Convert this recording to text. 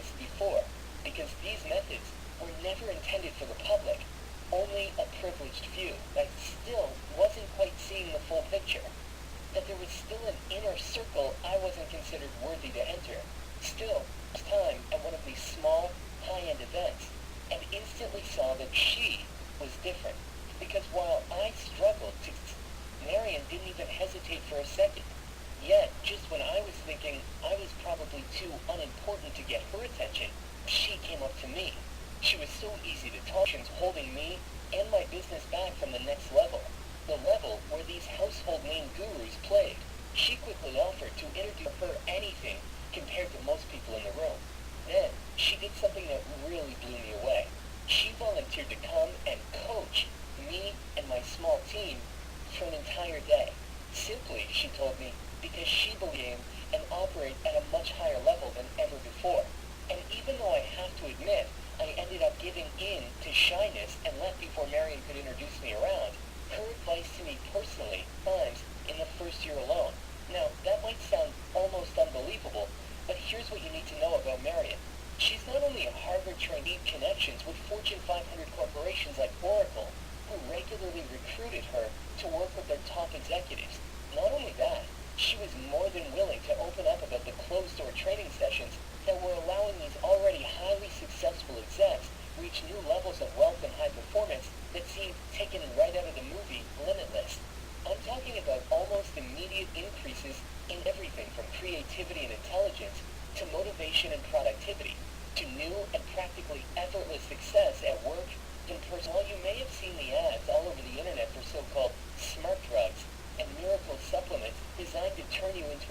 experienced before, because these methods were never intended for the public, only a privileged few that still wasn't quite seeing the full picture, that there was still an inner circle I wasn't considered worthy to enter. Still, this time at one of these small, high-end events, and instantly saw that she was different, because while I struggled to, Marion didn't even hesitate for a second. Yet, just when I was thinking I was probably too unimportant to get her attention, she came up to me. She was so easy to talk, holding me and my business back from the next level, the level where these household name gurus played. She quickly offered to introduce her anything compared to most people in the room. Then, she did something that really blew me away. She volunteered to come and coach me and my small team for an entire day. Simply, she told me, because she believed and operate at a much higher level than ever before. And even though I have to admit, I ended up giving in to shyness and left before Marion could introduce me around, her advice to me personally, times in the first year alone. Now, that might sound almost unbelievable, but here's what you need to know about Marion. She's not only a Harvard-trained connections with Fortune 500 corporations like Oracle, who regularly recruited her to work with their top executives. Not only that, she was more than willing to open up about the closed-door training sessions that were allowing these already highly successful execs reach new levels of wealth and high performance that seemed taken right out of the movie Limitless. I'm talking about almost immediate increases in everything from creativity and intelligence to motivation and productivity, to new and practically effortless success at work and person. While you may have seen the ads all over the internet for so-called smart drugs and miracle supplements designed to turn you into